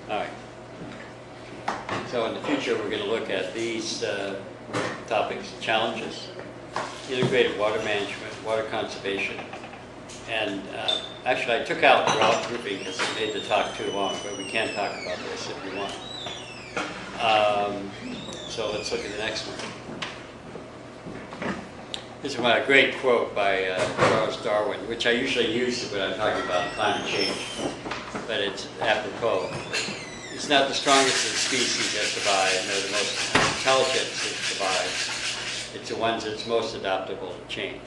All right. So in the future, we're going to look at these topics: challenges, integrated water management, water conservation, and actually I took out drought proofing because it made the talk too long, but we can talk about this if you want. So let's look at the next one. This is a great quote by Charles Darwin, which I usually use when I'm talking about climate change, but it's apropos. It's not the strongest of the species that survive, nor the most intelligent that survive. It's the ones that's most adaptable to change.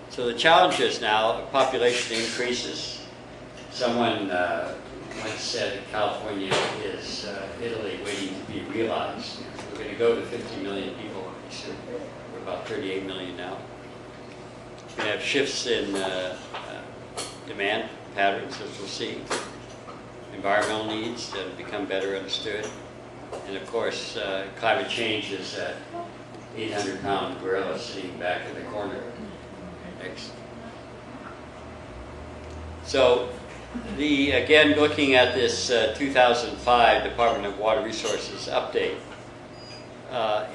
So the challenge is now, population increases. Someone once said that California is Italy waiting to be realized. We're going to go to 50 million people pretty soon. We're about 38 million now. We're going to have shifts in demand patterns, as we'll see. Environmental needs that have become better understood. And of course, climate change is that 800-pound gorilla sitting back in the corner. Next. So, again, looking at this 2005 Department of Water Resources update,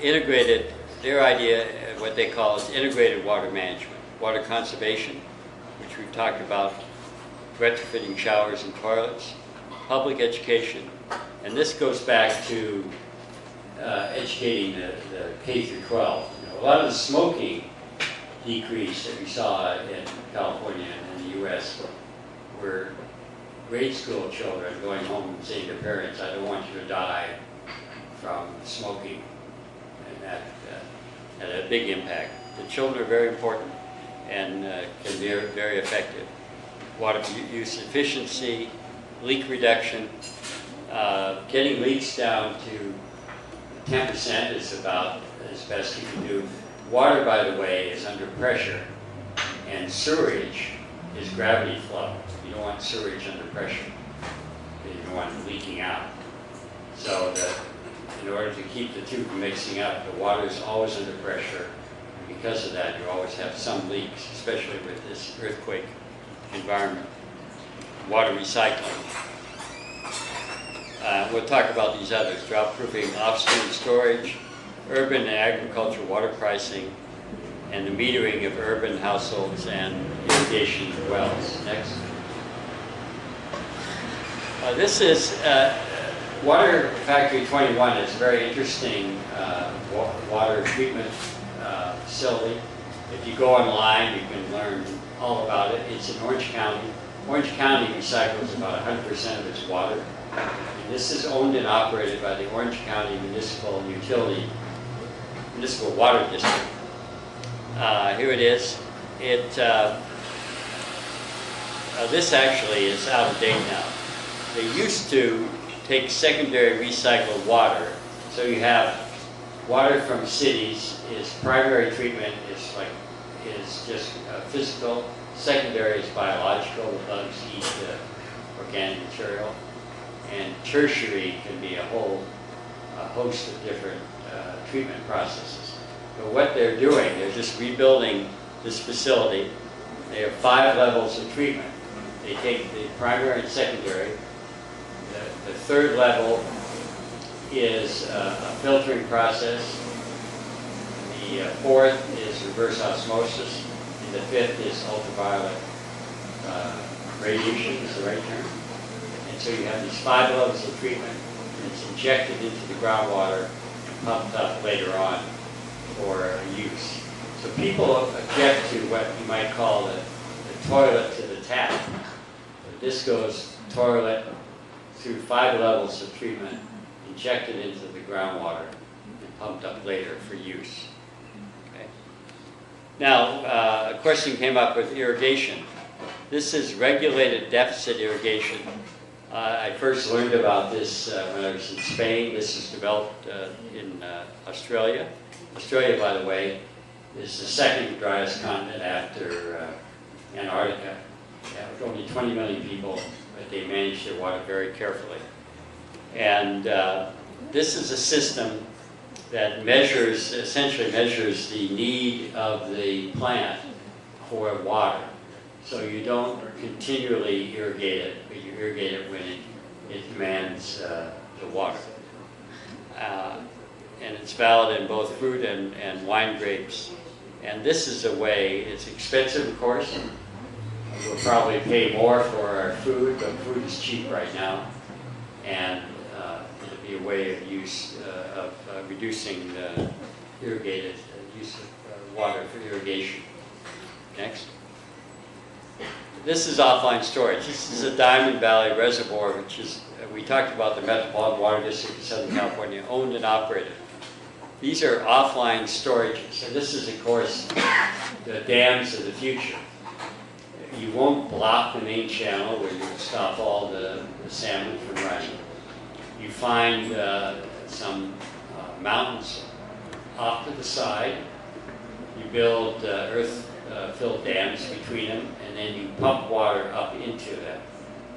integrated, their idea, what they call is integrated water management, water conservation, which we've talked about, retrofitting showers and toilets, public education, and this goes back to educating the K through 12. You know, a lot of the smoking decrease that we saw in California and the U.S. were grade school children going home and saying to their parents, "I don't want you to die from smoking," and that had a big impact. The children are very important and can be very effective. Water use efficiency, leak reduction, getting leaks down to 10% is about as best you can do. Water, by the way, is under pressure, and sewerage is gravity flow. You don't want sewerage under pressure. You don't want it leaking out. So in order to keep the two from mixing up, the water is always under pressure. And because of that, you always have some leaks, especially with this earthquake environment. Water recycling. We'll talk about these others: drought-proofing, off-stream storage, urban and agricultural water pricing, and the metering of urban households and irrigation wells. Next. This is Water Factory 21 is a very interesting water treatment facility. If you go online, you can learn all about it. It's in Orange County. Orange County recycles about 100% of its water. And this is owned and operated by the Orange County Municipal Water District. Here it is. This actually is out of date now. They used to take secondary recycled water. So you have water from cities is primary treatment is just physical. Secondary is biological. The bugs eat organic material. And tertiary can be a whole host of different treatment processes. But what they're doing, they're just rebuilding this facility. They have 5 levels of treatment. They take the primary and secondary. The third level is a filtering process. The fourth is reverse osmosis. And the fifth is ultraviolet radiation, is the right term. And so you have these 5 levels of treatment, and it's injected into the groundwater and pumped up later on for use. So people object to what you might call the toilet to the tap. But this goes toilet through 5 levels of treatment, injected into the groundwater, and pumped up later for use. Okay. Now, a question came up with irrigation. This is regulated deficit irrigation. I first learned about this when I was in Spain. This is developed in Australia. Australia, by the way, is the second driest continent after Antarctica. Yeah, only 20 million people, but they manage their water very carefully. And this is a system that essentially measures the need of the plant for water. So you don't continually irrigate it, but you irrigate it when it demands the water. And it's valid in both fruit and wine grapes. And this is a way, it's expensive of course. We'll probably pay more for our food, but food is cheap right now. And it'll be a way of use of reducing the irrigated use of water for irrigation. Next. This is offline storage. This is a Diamond Valley Reservoir, which is, we talked about the Metropolitan Water District of Southern California, owned and operated. These are offline storages, and this is, of course, the dams of the future. You won't block the main channel where you stop all the salmon from running. You find some mountains off to the side. You build earth-filled dams between them, and then you pump water up into them.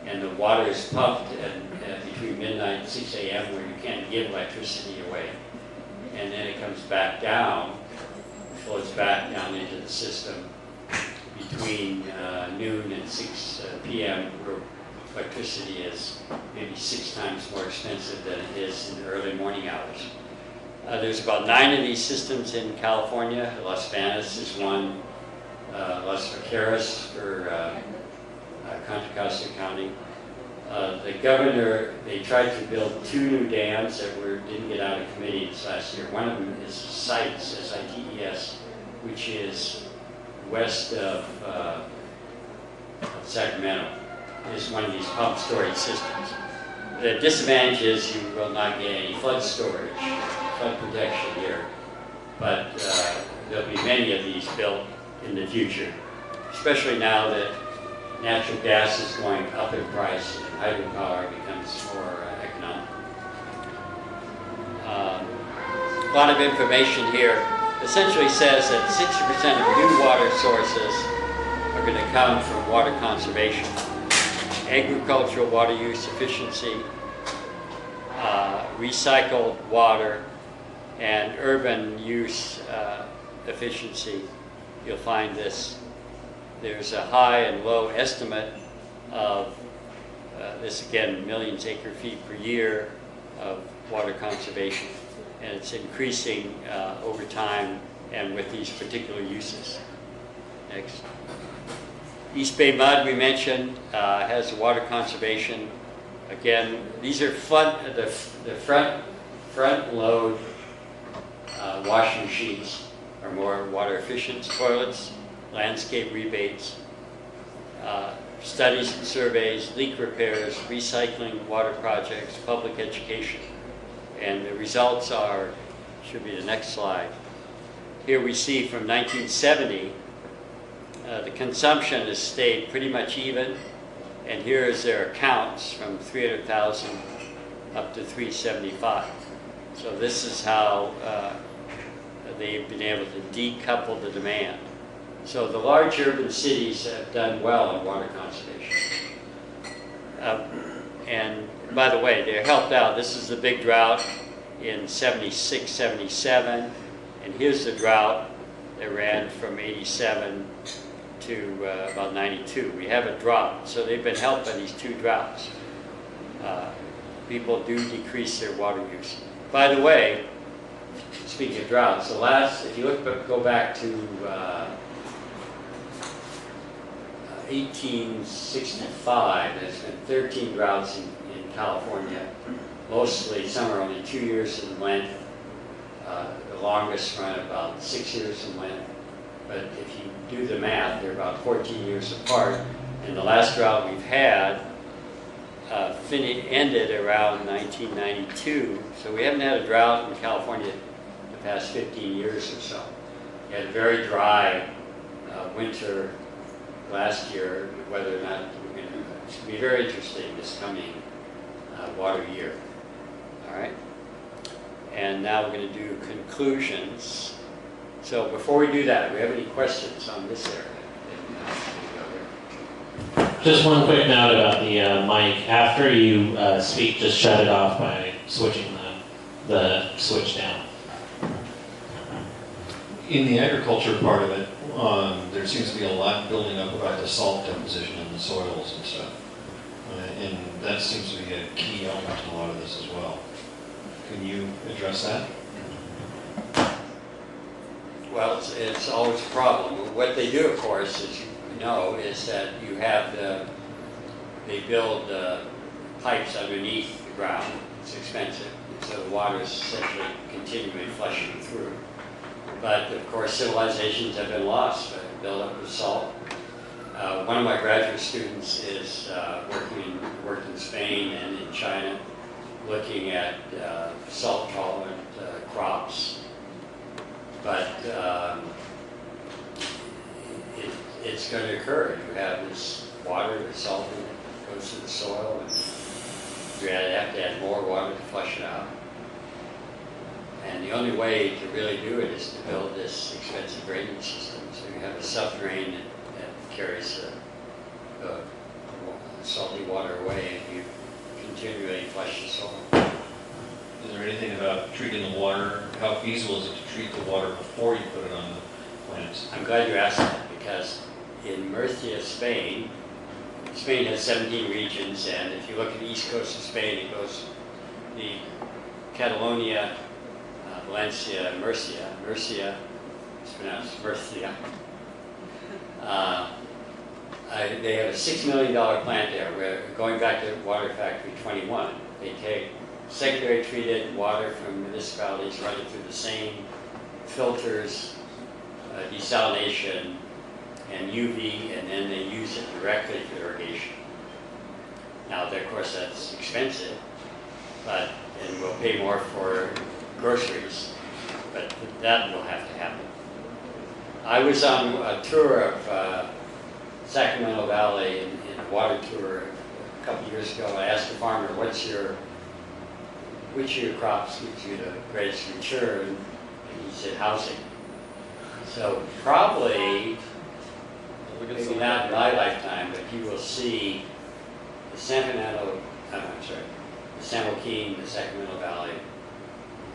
And the water is pumped between midnight and 6 a.m. where you can't give electricity away. And then it comes back down, flows back down into the system between noon and 6 p.m. where electricity is maybe 6 times more expensive than it is in the early morning hours. There's about 9 of these systems in California. Las Vegas is one, Las Vaqueras for Contra Costa County. The governor, they tried to build 2 new dams that didn't get out of committee this last year. One of them is SITES, S-I-T-E-S, which is west of Sacramento. It is one of these pump storage systems. The disadvantage is you will not get any flood storage, flood protection here, but there'll be many of these built in the future, especially now that natural gas is going up in price and hydropower becomes more economic. A lot of information here essentially says that 60% of new water sources are going to come from water conservation, agricultural water use efficiency, recycled water, and urban use efficiency. You'll find this. There's a high and low estimate of this, again, millions acre feet per year of water conservation, and it's increasing over time and with these particular uses. Next. East Bay Mud, we mentioned, has water conservation. Again, these are the front load washing machines are more water efficient. Toilets, landscape rebates, studies and surveys, leak repairs, recycling water projects, public education. And the results are, should be the next slide. Here we see from 1970, the consumption has stayed pretty much even. And here is their accounts from 300,000 up to 375. So this is how they've been able to decouple the demand. So the large urban cities have done well in water conservation. And by the way, they're helped out. This is the big drought in 76, 77. And here's the drought that ran from 87 to about 92. We have a drought. So they've been helped by these 2 droughts. People do decrease their water use. By the way, speaking of droughts, the last, if you go back to 1865, there's been 13 droughts in California. Mostly, some are only 2 years in length. The longest run about 6 years in length. But if you do the math, they're about 14 years apart. And the last drought we've had ended around 1992. So we haven't had a drought in California the past 15 years or so. We had a very dry winter last year, whether or not we're going to, it's going to be very interesting this coming water year. All right? And now we're going to do conclusions. So before we do that, do we have any questions on this area? Just one quick note about the mic. After you speak, just shut it off by switching the switch down. In the agriculture part of it, there seems to be a lot building up about the salt deposition in the soils and stuff. And that seems to be a key element to a lot of this as well. Can you address that? Well, it's always a problem. What they do, of course, as you know, is that you have they build pipes underneath the ground. It's expensive, so the water is essentially continually flushing through. But of course, civilizations have been lost by the buildup of salt. One of my graduate students is worked in Spain and in China, looking at salt-tolerant crops. But it's going to occur. You have this water, the salt in it, goes to the soil, and you have to add more water to flush it out. And the only way to really do it is to build this expensive drainage system. So you have a subdrain that carries the salty water away, and you continually flush the soil. Is there anything about treating the water? How feasible is it to treat the water before you put it on the plants? I'm glad you asked that, because in Murcia, Spain has 17 regions, and if you look at the east coast of Spain, it goes the Catalonia, Valencia, Murcia. Murcia, it's pronounced Murcia. They have a $6 million plant there. Where, going back to Water Factory 21, they take secondary treated water from municipalities, run it through the same filters, desalination, and UV, and then they use it directly for irrigation. Now, of course, that's expensive, and we'll pay more for groceries, but that will have to happen. I was on a tour of Sacramento Valley in a water tour a couple years ago. I asked the farmer, which of your crops gives you the greatest return? And he said, housing. So probably, maybe not in my lifetime, but you will see the San Joaquin, the Sacramento Valley,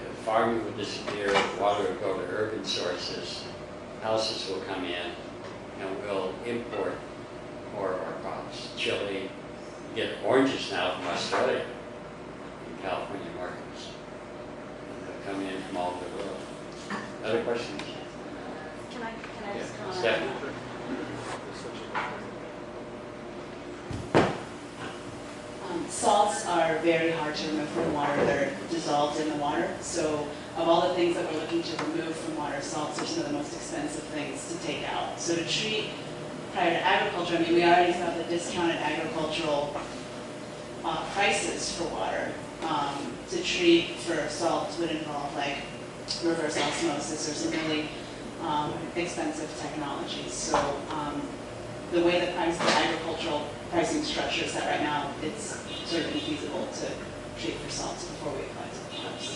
the farming will disappear, the water will go to urban sources, houses will come in, and we'll import more of our crops. Chili, you get oranges now from Australia in California markets. And they'll come in from all over the world. Other questions? Can I just comment? Stephanie? Salts are very hard to remove from water. They're dissolved in the water. So of all the things that we're looking to remove from water, salts are some of the most expensive things to take out. So to treat prior to agriculture, I mean, we already saw the discounted agricultural prices for water. To treat for salt would involve like reverse osmosis or some really expensive technologies. So the way the agricultural pricing structure is set right now, it's sort of infeasible to treat for salts before we apply to the crops.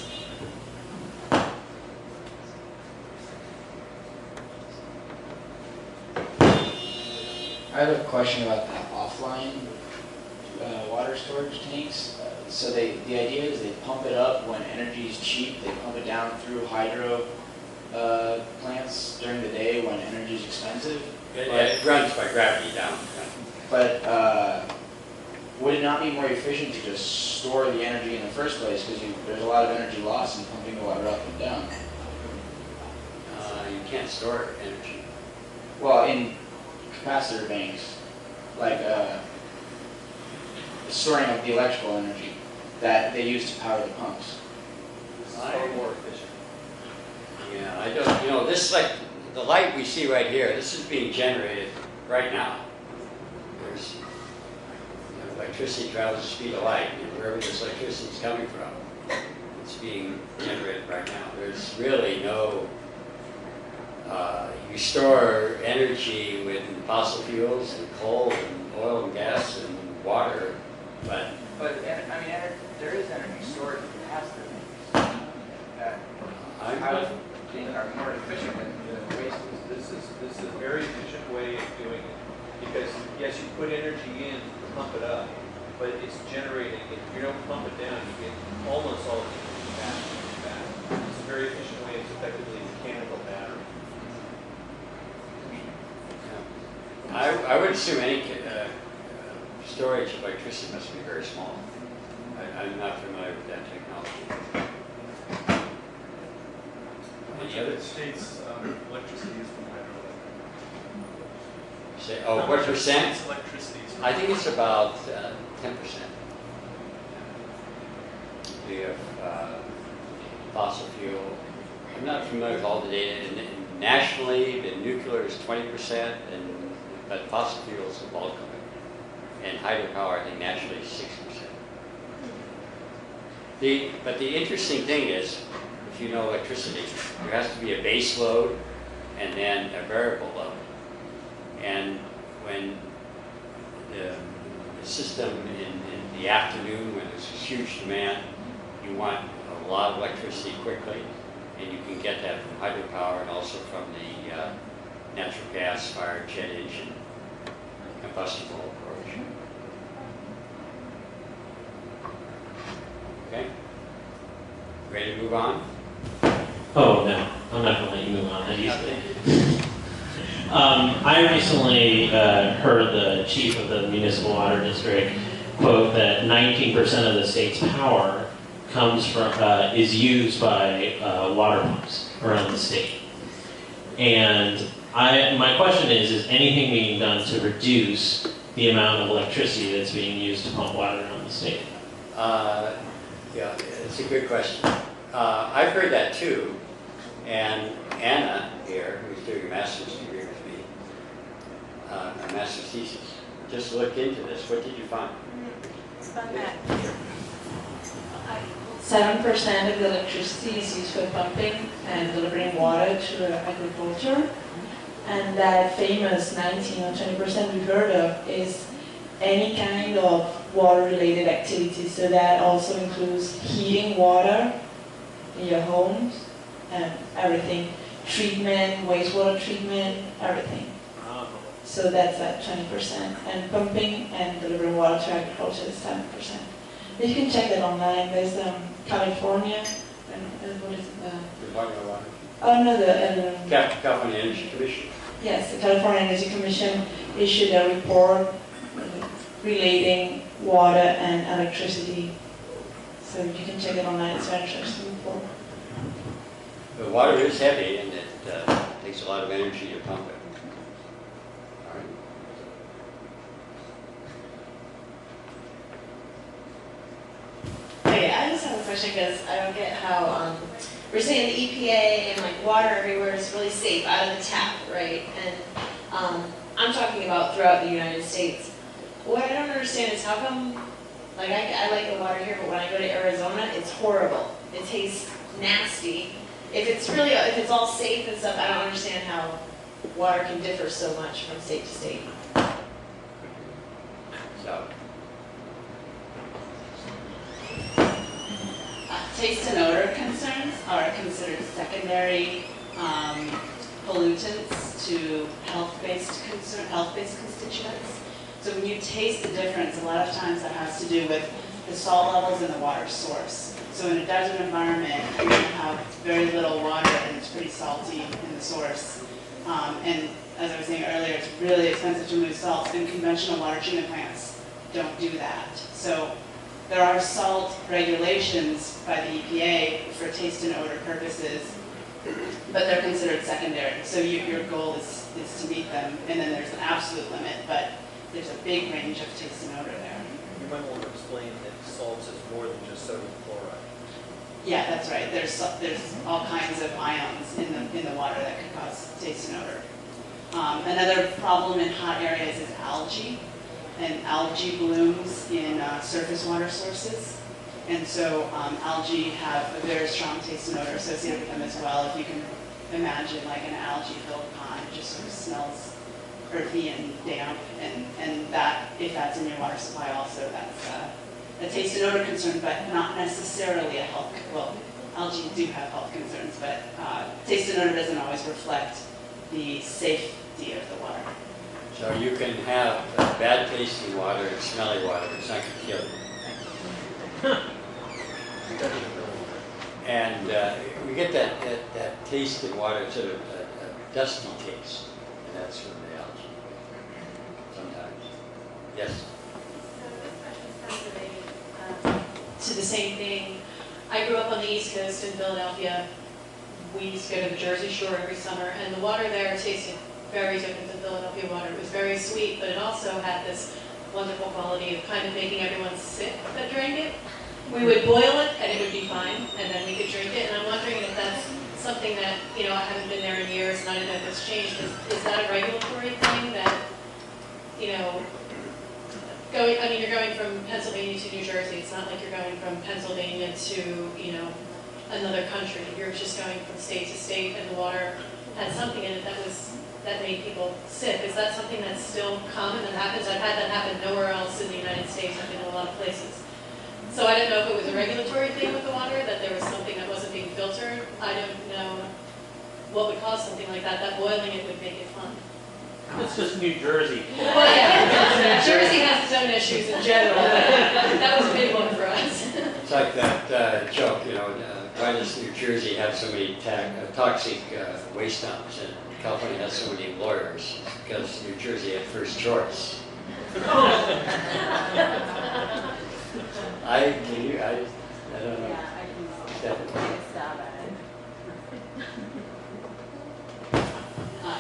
I have a question about the offline water storage tanks. So the idea is they pump it up when energy is cheap. They pump it down through hydro plants during the day when energy is expensive. It runs by gravity down. But would it not be more efficient to just store the energy in the first place? Because there's a lot of energy loss in pumping the water up and down. You can't store energy. Well, in capacitor banks, like storing of the electrical energy that they use to power the pumps. It's far more efficient. Yeah, I don't, this is like the light we see right here. This is being generated right now. There's electricity travels the speed of light, and wherever this electricity is coming from, it's being generated right now. There's really no, you store energy with fossil fuels and coal and oil and gas and water, but I mean, there is energy stored in capacitors that are more efficient than waste. This is a very efficient way of doing it, because yes, you put energy in to pump it up, but it's generating. If you don't pump it down, you get almost all of the back. It's a very efficient way. It's effectively a mechanical battery. storage of electricity must be very small. I'm not familiar with that technology. Which other states' electricity is from hydroelectric? Say, oh, what percent? Electricity is from I think it's about 10%. We have fossil fuel. I'm not familiar with all the data. Nationally, the nuclear is 20%, but fossil fuel is the bulk of it. And hydropower, I think, nationally is 6%. But the interesting thing is, if you know electricity, there has to be a base load and then a variable load. And when the system in the afternoon, when there's a huge demand, you want a lot of electricity quickly, and you can get that from hydropower and also from the natural gas-fired jet engine combustible approach. Okay? Ready to move on? Oh, no, I'm not going to let you move on that easily. I recently heard the chief of the municipal water district quote that 19% of the state's power comes from, is used by water pumps around the state. And my question is anything being done to reduce the amount of electricity that's being used to pump water around the state? Yeah, it's a good question. I've heard that too, and Anna here, who's doing a master's degree with me, a master's thesis, just looked into this. What did you find? It's about that. 7% of the electricity is used for pumping and delivering water to agriculture, and that famous 19 or 20% we've heard of is any kind of water-related activity. So that also includes heating water in your homes and everything, treatment, wastewater treatment, everything. So that's at 20%, and pumping and delivering water to agriculture is 7%. But you can check that online. There's California, and what is it? Oh no, the California Energy Commission. Yes, the California Energy Commission issued a report relating water and electricity. So you can check it online. It's very interesting report. The water is heavy, and it takes a lot of energy to pump it. All right. Okay, I just have a question because I don't get how we're saying the EPA and like water everywhere is really safe out of the tap, right? And I'm talking about throughout the United States. What I don't understand is how come, like I like the water here, but when I go to Arizona, it's horrible. It tastes nasty. If it's all safe and stuff, I don't understand how water can differ so much from state to state. So, Taste and odor concerns are considered secondary pollutants to health-based constituents. So when you taste the difference, a lot of times that has to do with the salt levels in the water source. So in a desert environment, you have very little water and it's pretty salty in the source. And as I was saying earlier, it's really expensive to remove salts, and conventional water treatment plants don't do that. So there are salt regulations by the EPA for taste and odor purposes, but they're considered secondary. So your goal is to meet them, and then there's an absolute limit, but there's a big range of taste and odor there. You might want to explain that salts is more than just sodium chloride. Yeah, that's right. There's all kinds of ions in the water that could cause taste and odor. Another problem in hot areas is algae, and algae blooms in surface water sources. And so algae have a very strong taste and odor associated with them as well. If you can imagine like an algae-filled pond, it just sort of smells earthy and damp, and that, if that's in your water supply also, that's a taste and odor concern, but not necessarily a health, well, algae do have health concerns, but taste and odor doesn't always reflect the safety of the water. so you can have bad tasting water and smelly water, it's not going to kill you. And we get that taste in water, sort of a dusty taste, and that's from the algae sometimes. Yes? same thing. I grew up on the East Coast in Philadelphia. We used to go to the Jersey Shore every summer, and the water there tasted very different than Philadelphia water. It was very sweet, but it also had this wonderful quality of kind of making everyone sick that drank it. We would boil it, and it would be fine, and then we could drink it. And I'm wondering if that's something that, you know, I haven't been there in years, and I don't know if it's changed. Is that a regulatory thing that, you know, I mean, you're going from Pennsylvania to New Jersey. It's not like you're going from Pennsylvania to, you know, another country. You're just going from state to state, and the water had something in it that made people sick. Is that something that's still common that happens? I've had that happen nowhere else in the United States. I've been in a lot of places. So I don't know if it was a regulatory thing with the water, that there was something that wasn't being filtered. I don't know what would cause something like that. That boiling it would make it fun. It's just New Jersey. Well, yeah, Jersey has its own issues in general, but that was a big one for us. It's like that joke, you know, why does New Jersey have so many toxic waste dumps, and California has so many lawyers? It's because New Jersey had first choice. I don't know. Yeah, I can Definitely. take a stab at it.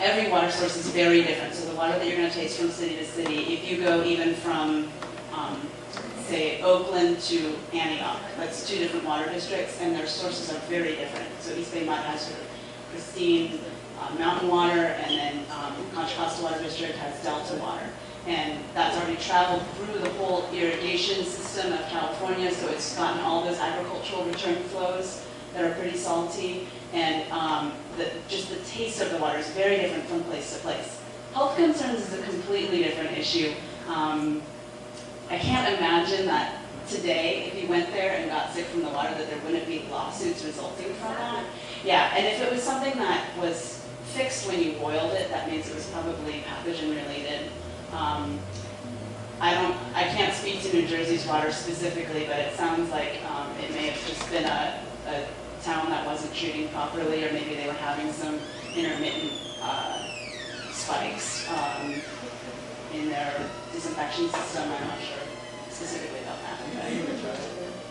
Every water source is very different. So the water that you're going to taste from city to city, if you go even from, say, Oakland to Antioch, that's 2 different water districts, and their sources are very different. So East Bay Mud has sort of pristine mountain water, and then Contra Costa Water District has delta water. And that's already traveled through the whole irrigation system of California, so it's gotten all those agricultural return flows that are pretty salty. And just the taste of the water is very different from place to place. Health concerns is a completely different issue. I can't imagine that today, if you went there and got sick from the water, that there wouldn't be lawsuits resulting from that. Yeah, and if it was something that was fixed when you boiled it, that means it was probably pathogen related. I can't speak to New Jersey's water specifically, but it sounds like it may have just been a town that wasn't treating properly, or maybe they were having some intermittent spikes in their disinfection system. I'm not sure specifically about that.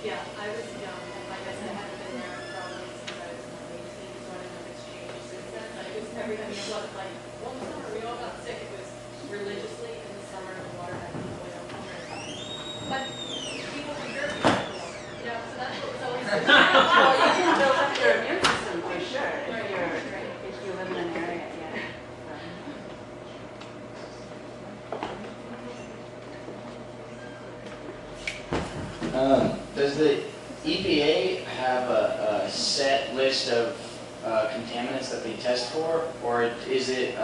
Yeah, I was young, and like I said, I haven't been there probably since I was in my late teens, so I don't know if it's changed since then. But it was every time it wasn't like one summer we all got sick. It was religiously in the summer the water had to boil. But people from Jersey, you know, so that's what was always. Well, you can build up your immune system for sure if you live in an area. Yeah. Does the EPA have a set list of contaminants that they test for, or is it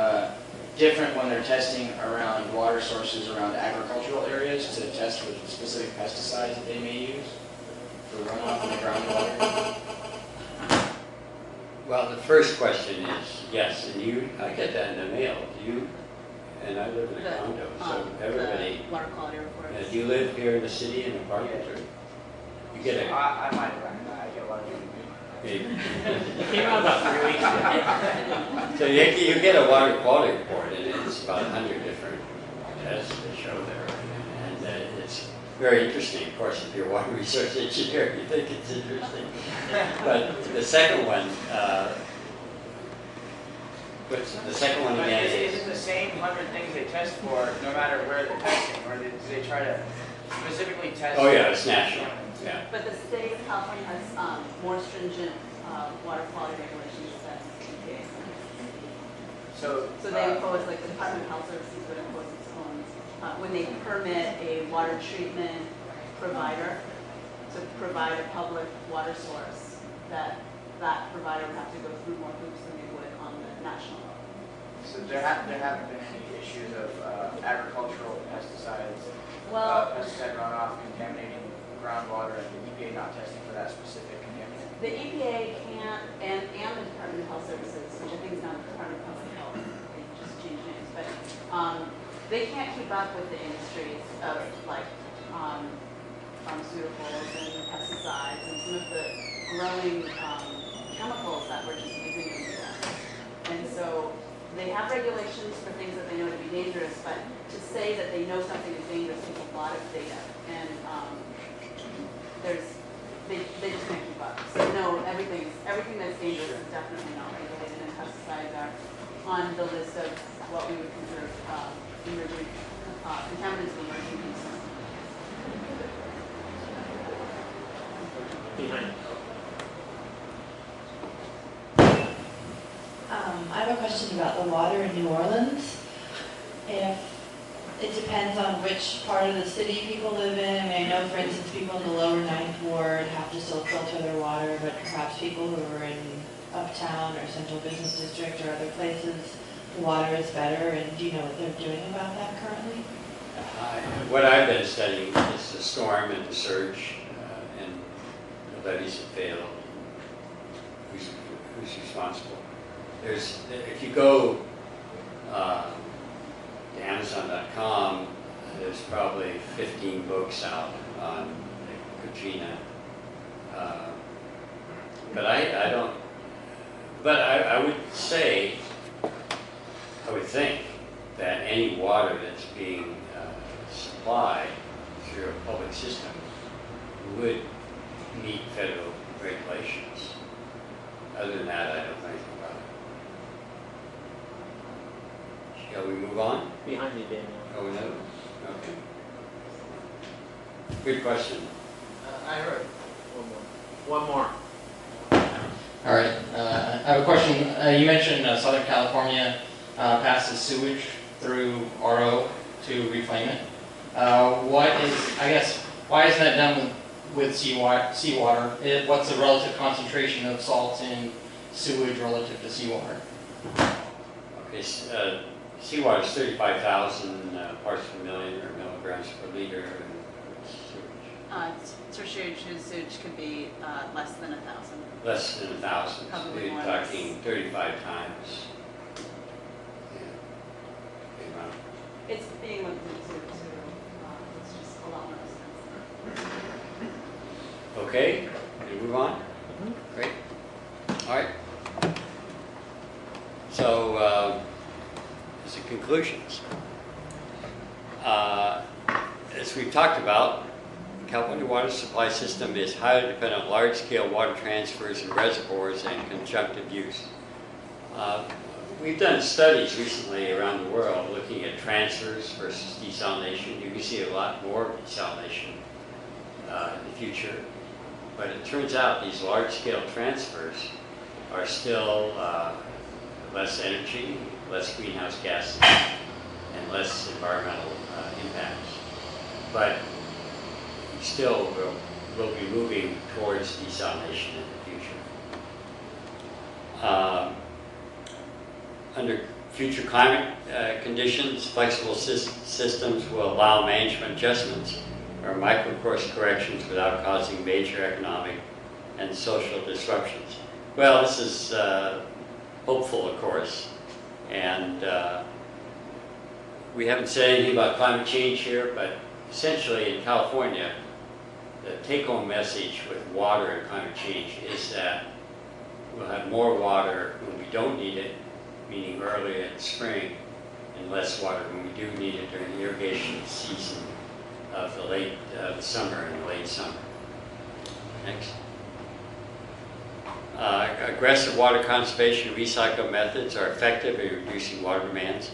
different when they're testing around water sources around agricultural areas to test for specific pesticides that they may use for runoff in the groundwater? Well, the first question is, yes, and I get that in the mail. And I live in a condo, so everybody. Water quality reports. Do you live here in the city in an apartment, or you get a? I might have gotten that. I get a lot of people. It came out about 3 weeks ago. So you get a water quality report, and it's about 100 different tests that show there, and it's very interesting. Of course, if you're a water resource engineer, you think it's interesting. But the second one. The second one again is it the same 100 things they test for, no matter where they're testing, or do they try to specifically test? Oh yeah, it's national. Yeah. But the state of California has more stringent water quality regulations than EPA. So they impose, like the Department of Health Services would impose its own, when they permit a water treatment provider to provide a public water source, that provider would have to go through more hoops than they would on the national level. So there haven't been any issues of agricultural pesticides, pesticide runoff contaminating groundwater, and the EPA not testing for that specific contaminant? The EPA can't, and the Department of Health Services, which I think is now the Department of Public Health, they just changed names, but they can't keep up with the industries of like pharmaceuticals and pesticides and some of the growing chemicals that we're just using in them. And so they have regulations for things that they know to be dangerous, but to say that they know something is dangerous takes a lot of data. And there's everything that's dangerous is definitely not regulated, and pesticides are on the list of what we would consider emerging contaminants of emerging concern. Behind. I have a question about the water in New Orleans. If it depends on which part of the city people live in. I mean, I know, for instance, people in the lower Ninth Ward have to still filter their water, but perhaps people who are in Uptown or Central Business District or other places, the water is better. And do you know what they're doing about that currently? What I've been studying is the storm and the surge and the levees that fail. Who's responsible? If you go to Amazon.com, there's probably 15 books out on Katrina. But I don't. But I would say, I would think that any water that's being supplied through a public system would meet federal regulations. Other than that, I don't know anything about it. Shall we move on? Behind you, Daniel. Oh, no? Okay. Good question. I heard. One more. All right. I have a question. You mentioned Southern California passes sewage through RO to reclaim it. Why isn't that done with seawater? What's the relative concentration of salts in sewage relative to seawater? Okay, seawater is 35,000 parts per million or milligrams per liter in sewage. Tertiary sewage could be less than 1,000. Less than 1,000. Probably We're more or talking less. 35 times. Yeah. Okay, wow. It's being looked into too. It's just a lot more expensive. Okay, can we move on? Great. All right. So, as the conclusions. As we've talked about, the California water supply system is highly dependent on large-scale water transfers in reservoirs and conjunctive use. We've done studies recently around the world looking at transfers versus desalination. You can see a lot more desalination in the future. But it turns out these large-scale transfers are still less energy, less greenhouse gases, and less environmental impacts. But we still will be moving towards desalination in the future. Under future climate conditions, flexible systems will allow management adjustments or micro-course corrections without causing major economic and social disruptions. Well, this is hopeful, of course, and we haven't said anything about climate change here, but essentially in California, the take-home message with water and climate change is that we'll have more water when we don't need it, meaning earlier in spring, and less water when we do need it during the irrigation season of the late summer and the late summer. Next. Aggressive water conservation and recycle methods are effective in reducing water demands.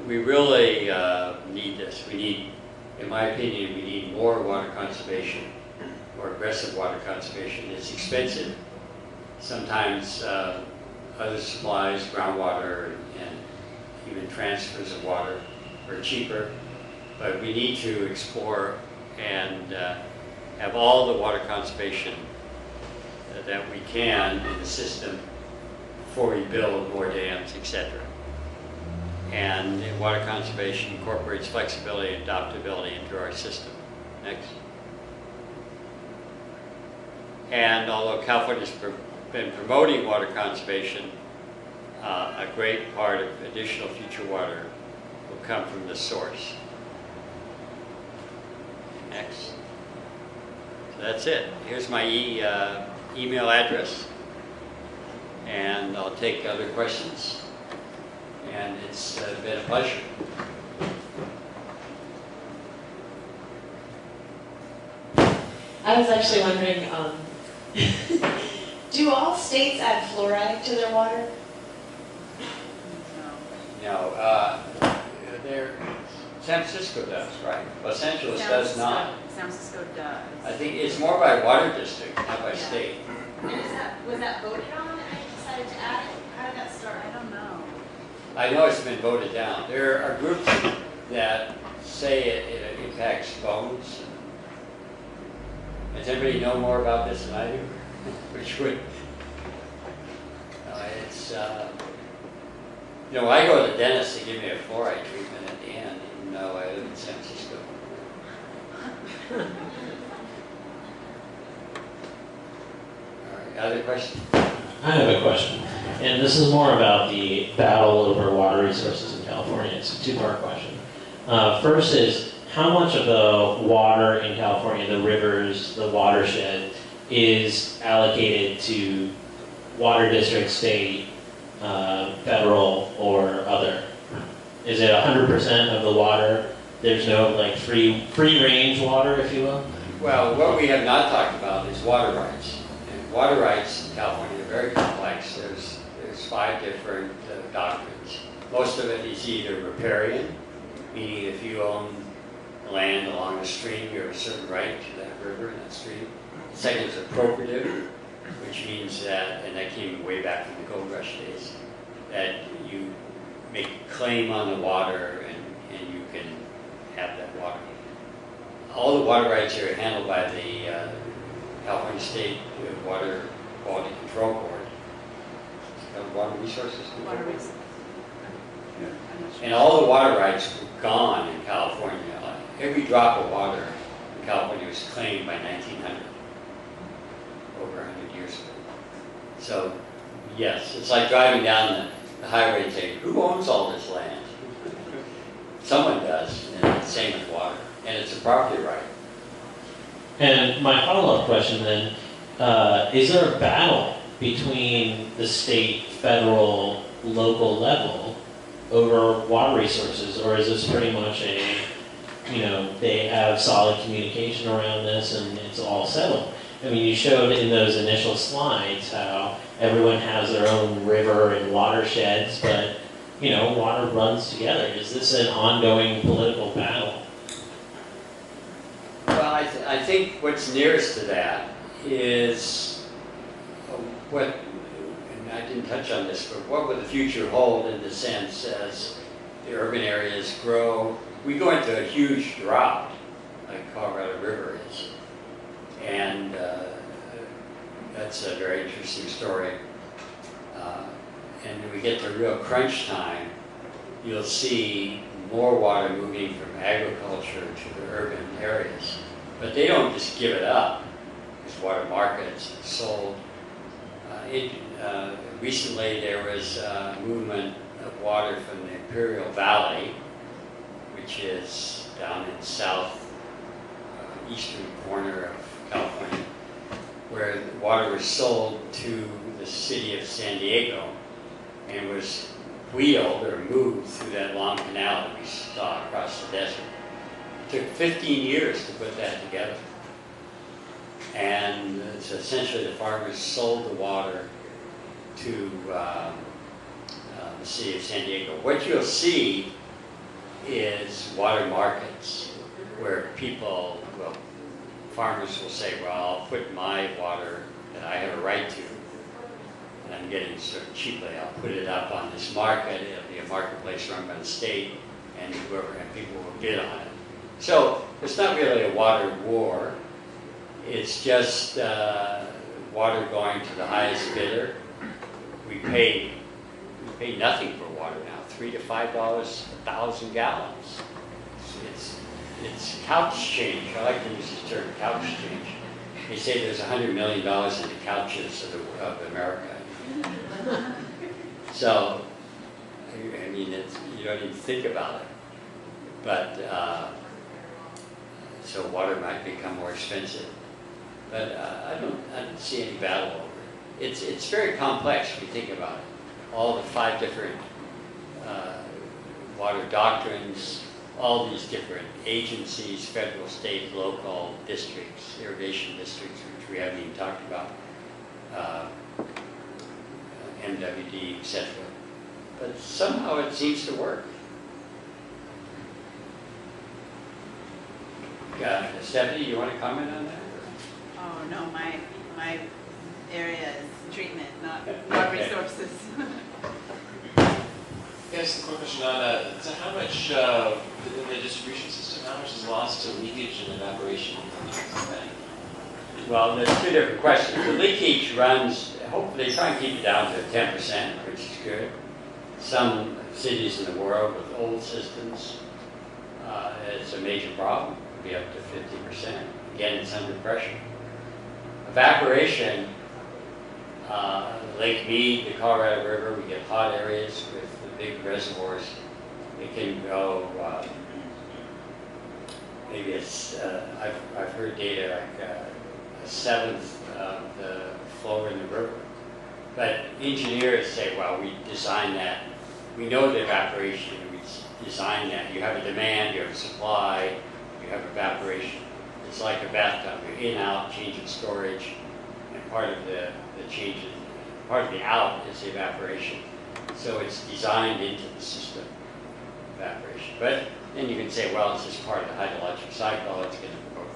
We really need this. We need, in my opinion, we need more water conservation, more aggressive water conservation. It's expensive. Sometimes other supplies, groundwater, and even transfers of water are cheaper. But we need to explore and have all the water conservation that we can in the system before we build more dams, etc. And water conservation incorporates flexibility and adaptability into our system. Next. And although California's been promoting water conservation, a great part of additional future water will come from the source. Next. So that's it. Here's my email address, and I'll take other questions. And it's been a pleasure. I was actually wondering, Do all states add fluoride to their water? No, San Francisco does, right? Los Angeles does not. San Francisco does. I think it's more by water district, not by state. Was that voted on and they decided to add it? How did that start? I don't know. I know it's been voted down. There are groups that say it impacts bones. Does anybody know more about this than I do? Which would, when I go to the dentist, they give me a fluoride treatment at the end, even though I live in San Francisco. All right, other questions? I have a question, and this is more about the battle over water resources in California. It's a two-part question. First is, how much of the water in California, the rivers, the watershed, is allocated to water district, state, federal, or other? Is it 100% of the water? There's no like free range water, if you will? Well, what we have not talked about is water rights. And water rights in California are very complex. There's 5 different doctrines. Most of it is either riparian, meaning if you own land along a stream, you have a certain right to that river and that stream. The second is appropriative, which means that, and that came way back from the gold rush days, that you make a claim on the water and you can have that water. All the water rights are handled by the California State Water Quality Control Board. Water Resources Control Water Board. resources. And all the water rights were gone in California. Every drop of water in California was claimed by 1900, over 100 years ago. So, yes, it's like driving down the highway and saying, who owns all this land? Someone does, and it's the same with water. And it's a property right. And my follow-up question then, is there a battle between the state, federal, local level over water resources, or is this pretty much they have solid communication around this and it's all settled? I mean, you showed in those initial slides how everyone has their own river and watersheds, but, water runs together. Is this an ongoing political battle? Well, I think what's nearest to that is what, and I didn't touch on this, but what will the future hold in the sense as the urban areas grow? We go into a huge drought, like Colorado River is. And that's a very interesting story. And when we get to real crunch time, you'll see more water moving from agriculture to the urban areas. But they don't just give it up. There's water markets, it's sold. Recently there was a movement of water from the Imperial Valley, which is down in south eastern corner of California, where the water was sold to the city of San Diego and was wheeled or moved through that long canal that we saw across the desert. It took 15 years to put that together. And so essentially the farmers sold the water to the city of San Diego. What you'll see is water markets where farmers will say, well, I'll put my water that I have a right to, and I'm getting sort of cheaply, I'll put it up on this market. It'll be a marketplace run by the state, and people will bid on it. So it's not really a water war. It's just water going to the highest bidder. We pay nothing for water now, $3 to $5 1,000 gallons. It's couch change. I like to use this term, couch change. They say there's $100 million in the couches of America. So, I mean, you don't even think about it. But, so water might become more expensive. But I don't see any battle over it. It's very complex if you think about it. All the 5 different water doctrines, all these different agencies, federal, state, local, districts, irrigation districts, which we haven't even talked about, MWD, etc. But somehow it seems to work. Stephanie, you want to comment on that? Oh, no, my area is treatment, not resources. Yes, a quick question on so how much in the distribution system, how much is lost to leakage and evaporation? Well, there's two different questions. The leakage runs, hopefully they try and keep it down to 10%, which is good. Some cities in the world with old systems, it's a major problem. It could be up to 50%. Again, it's under pressure. Evaporation, Lake Mead, the Colorado River, we get hot areas with the big reservoirs. It can go, maybe it's, I've heard data like a seventh of the flow in the river. But engineers say, well, we designed that. We know the evaporation, we designed that. You have a demand, you have a supply, you have evaporation. It's like a bathtub. You're in, out, change in storage, and part of the change, part of the out is the evaporation. So it's designed into the system, evaporation. But then you can say, well, it's just part of the hydrologic cycle. It's going to go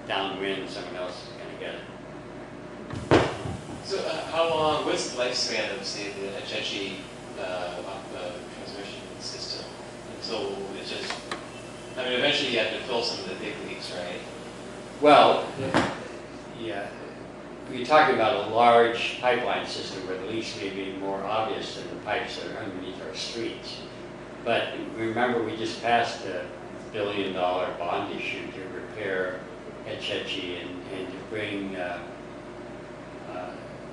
downwind, someone else is going to get it. So how long, what's the lifespan of, say, the HHE transmission system? Until it just, I mean, eventually you have to fill some of the big leaks, right? Well, yeah, you're talking about a large pipeline system where the leaks may be more obvious than the pipes that are underneath our streets. But remember, we just passed a $1 billion bond issue to repair HHE and to bring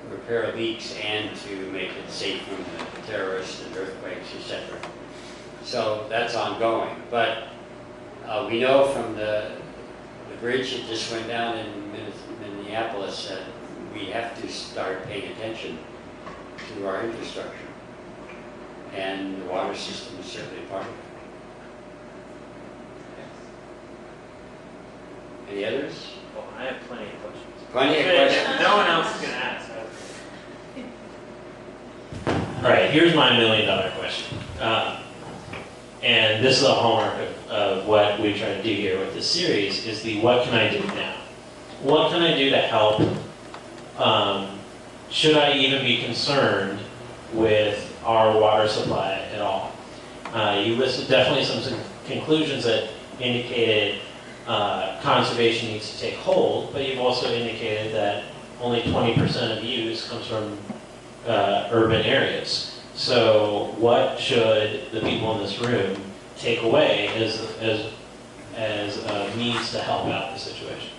repair leaks and to make it safe from the terrorists and earthquakes, etc. So that's ongoing. But we know from the bridge that just went down in Minneapolis that we have to start paying attention to our infrastructure. And the water system is certainly part of it. Any others? Well, I have plenty of questions. Plenty of questions. No one else is going to ask. All right, here's my $1 million question. And this is a hallmark of what we try to do here with this series, is the what can I do now? What can I do to help? Should I even be concerned with our water supply at all? You listed definitely some conclusions that indicated conservation needs to take hold, but you've also indicated that only 20% of use comes from urban areas. So what should the people in this room take away as a means to help out the situation?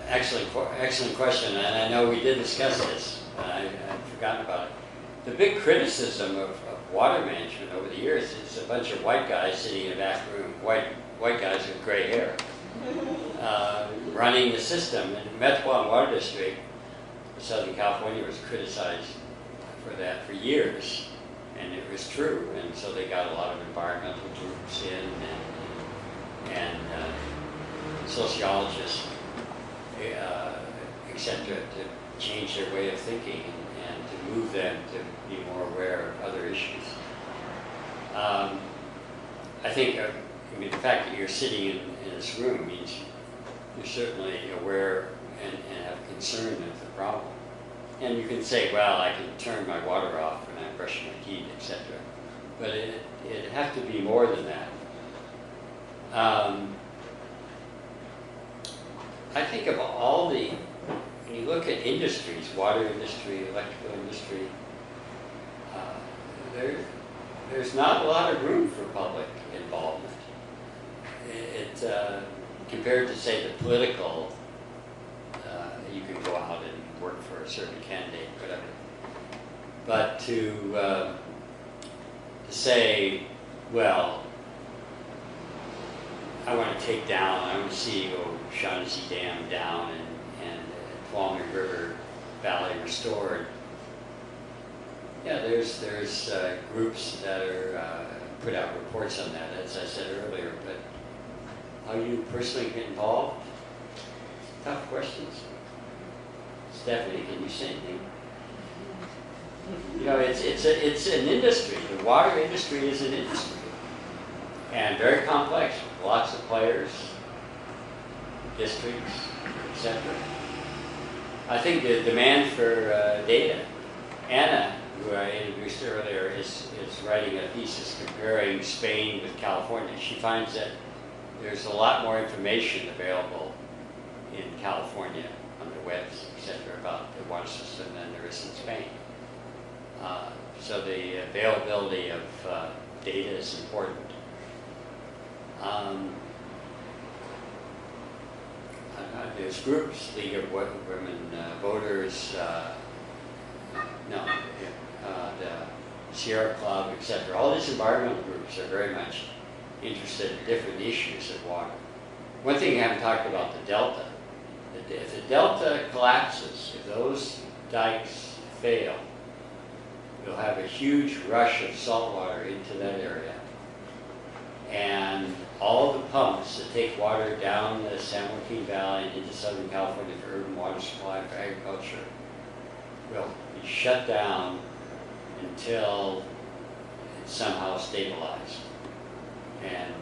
Excellent question, and I know we did discuss this. I've forgotten about it. The big criticism of water management over the years is a bunch of white guys sitting in a back room, white guys with gray hair, running the system. And the Metropolitan Water District of Southern California was criticized for that for years, and it was true. And so they got a lot of environmental groups in and sociologists, etc., to change their way of thinking and to move them to be more aware of other issues. I think, I mean, the fact that you're sitting in this room means you're certainly aware and have concern of the problem. And you can say, well, I can turn my water off when I'm brushing my teeth, etc. But it has to be more than that. I think of all the, when you look at industries, water industry, electrical industry, there's not a lot of room for public involvement. Compared to, say, the political, you can go out and work for a certain candidate, whatever. But to say, well, I want to take down, I want to see Shaughnessy Dam down and Tuolumne River Valley restored. Yeah, there's groups that are put out reports on that, as I said earlier, but how you personally get involved? Tough questions. Stephanie, can you say anything? You know, it's an industry. The water industry is an industry, and very complex. Lots of players, districts, etc. I think the demand for data. Anna, who I introduced earlier, is writing a thesis comparing Spain with California. She finds that there's a lot more information available in California on the webs, etc., about the water system than there is in Spain. So the availability of data is important. There's groups, League of Women Voters, the Sierra Club, etc. All these environmental groups are very much interested in different issues of water. One thing I haven't talked about, the delta. If the delta collapses, if those dikes fail, you'll have a huge rush of salt water into that area. And all the pumps that take water down the San Joaquin Valley and into Southern California for urban water supply, for agriculture, will be shut down until it's somehow stabilized. And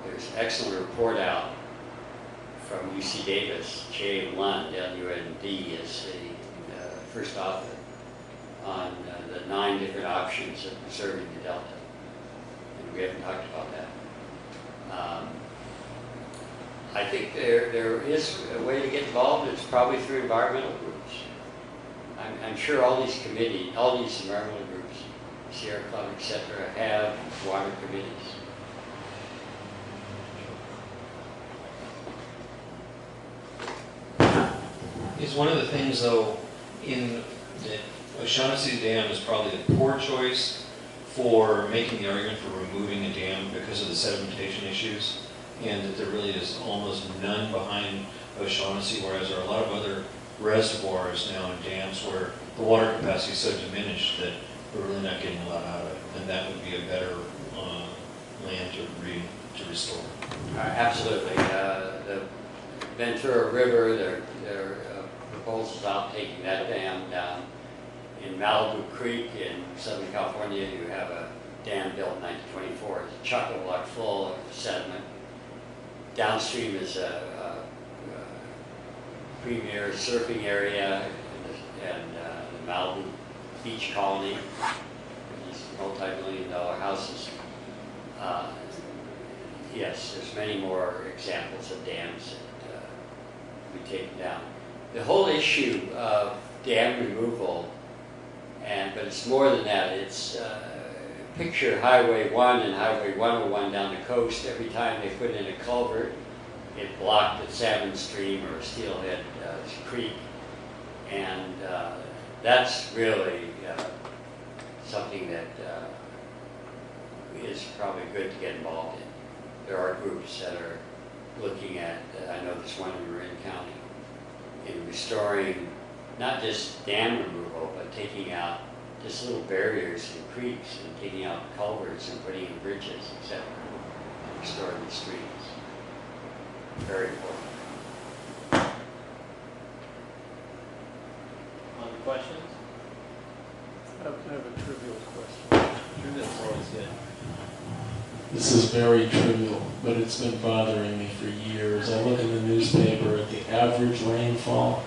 there's an excellent report out from UC Davis, Jay Lund, LUND, is the first author on the 9 different options of preserving the delta. And we haven't talked about that. I think there is a way to get involved. It's probably through environmental groups. I'm sure all these committees, all these environmental groups, Sierra Club, etc., have water committees. Is one of the things, though, in that O'Shaughnessy Dam is probably the poor choice for making the argument for removing a dam because of the sedimentation issues, and that there really is almost none behind O'Shaughnessy, whereas there are a lot of other reservoirs now and dams where the water capacity is so diminished that we're really not getting a lot out of it, and that would be a better land to restore. Absolutely. The Ventura River, there are proposals out taking that dam down. In Malibu Creek in Southern California, you have a dam built in 1924. It's chock-a-block full of sediment. Downstream is a premier surfing area and the Malibu Beach Colony, these multi-million-dollar houses. Yes, there's many more examples of dams that we taken down. The whole issue of dam removal, but it's more than that. It's picture Highway 1 and Highway 101 down the coast. Every time they put in a culvert, it blocked a salmon stream or a steelhead creek, and that's really something that is probably good to get involved in. There are groups that are looking at, I know there's one in Marin County, in restoring not just dam removal, but taking out just little barriers and creeks and taking out culverts and putting in bridges, etc., and restoring the streams. Very important. On questions? I have a trivial question. Trivial's always good. This is very trivial, but it's been bothering me for years. I look in the newspaper at the average rainfall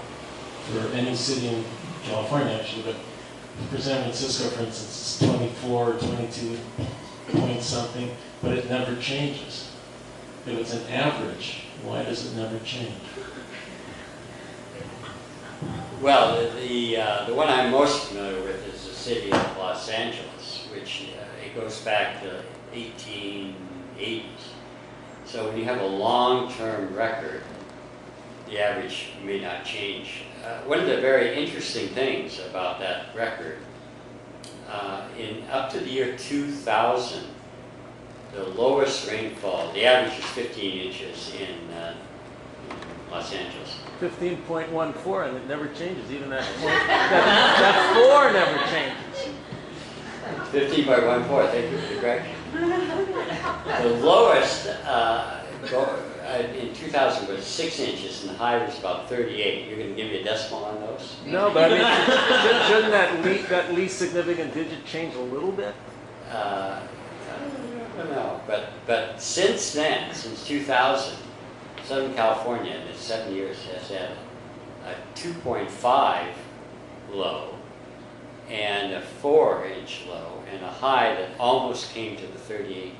for any city in California, actually, but for San Francisco, for instance, it's 24 or 22 point something, but it never changes. If it's an average, why does it never change? Well, the one I'm most familiar with is the city of Los Angeles, which it goes back to 1880s. So when you have a long-term record, the average may not change. One of the very interesting things about that record, in up to the year 2000, the lowest rainfall, the average is 15 inches in Los Angeles. 15.14, and it never changes. Even that that 4 never changes. 15.14, thank you for the correction. The lowest, in 2000 was 6 inches and the high was about 38. You're going to give me a decimal on those? No, but I mean, shouldn't that least significant digit change a little bit? I don't know, but since then, since 2000, Southern California in its 7 years has had a 2.5 low and a 4-inch low and a high that almost came to the 38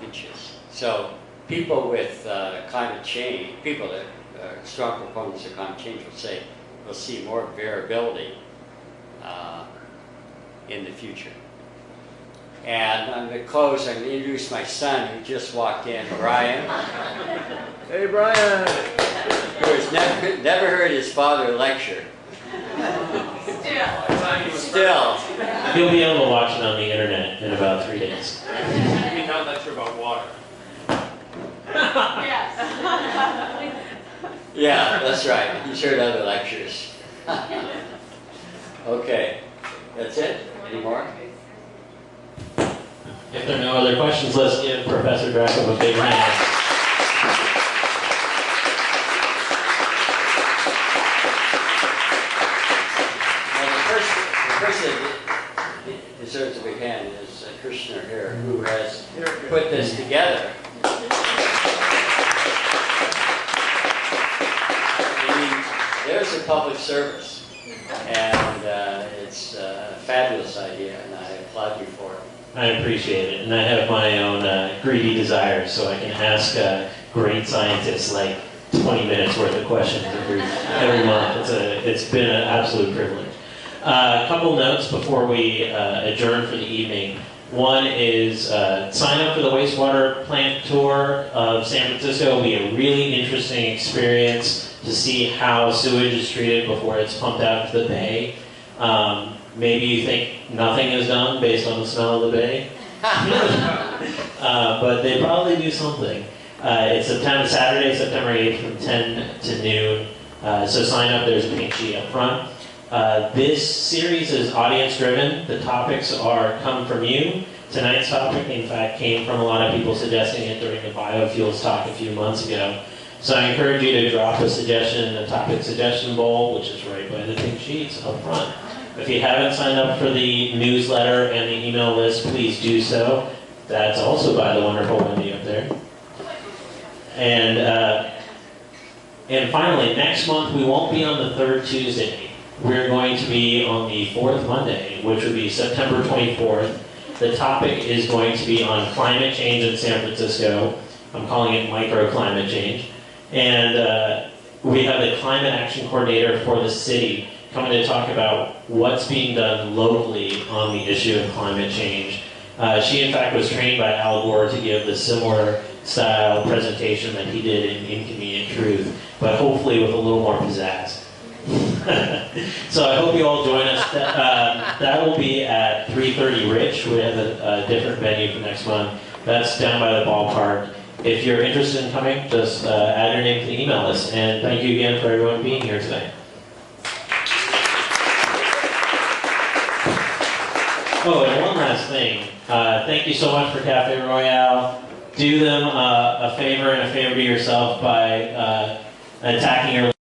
inches. So people with climate change, people that are strong proponents of climate change will say we'll see more variability in the future. And I'm going to close, I'm going to introduce my son who just walked in, Brian. Hey, Brian! Who has never heard his father lecture. Still. You'll be able to watch it on the internet in about 3 days. Maybe not lecture about water. Yeah, that's right. He's heard other lectures. Okay, that's it? Any more? If there are no other questions, let's give Professor Dracup a big hand. The person that deserves a big hand is Krishna here, who has put this together. I mean, there's a public service, and it's a fabulous idea, and I applaud you for it. I appreciate it, and I have my own greedy desires, so I can ask great scientists like 20 minutes worth of questions every month. It's been an absolute privilege. A couple notes before we adjourn for the evening. One is sign up for the wastewater plant tour of San Francisco. It'll be a really interesting experience to see how sewage is treated before it's pumped out to the bay. Maybe you think nothing is done based on the smell of the bay, but they probably do something. It's Saturday, September 8th from 10 to noon, so sign up. There's a pink sheet up front. This series is audience-driven. The topics come from you. Tonight's topic, in fact, came from a lot of people suggesting it during the biofuels talk a few months ago. So I encourage you to drop a suggestion in the topic suggestion bowl, which is right by the pink sheets up front. If you haven't signed up for the newsletter and the email list, please do so. That's also by the wonderful Wendy up there. And finally, next month we won't be on the third Tuesday. We're going to be on the fourth Monday, which would be September 24th. The topic is going to be on climate change in San Francisco. I'm calling it microclimate change. And we have the climate action coordinator for the city coming to talk about what's being done locally on the issue of climate change. She, in fact, was trained by Al Gore to give the similar style presentation that he did in Inconvenient Truth, but hopefully with a little more pizzazz. So I hope you all join us. That will be at 3:30 Rich. We have a different venue for next month. That's down by the ballpark. If you're interested in coming, just add your name to the email list. And thank you again for everyone being here today. Oh, and one last thing. Thank you so much for Cafe Royale. Do them a favor and a favor to yourself by attacking your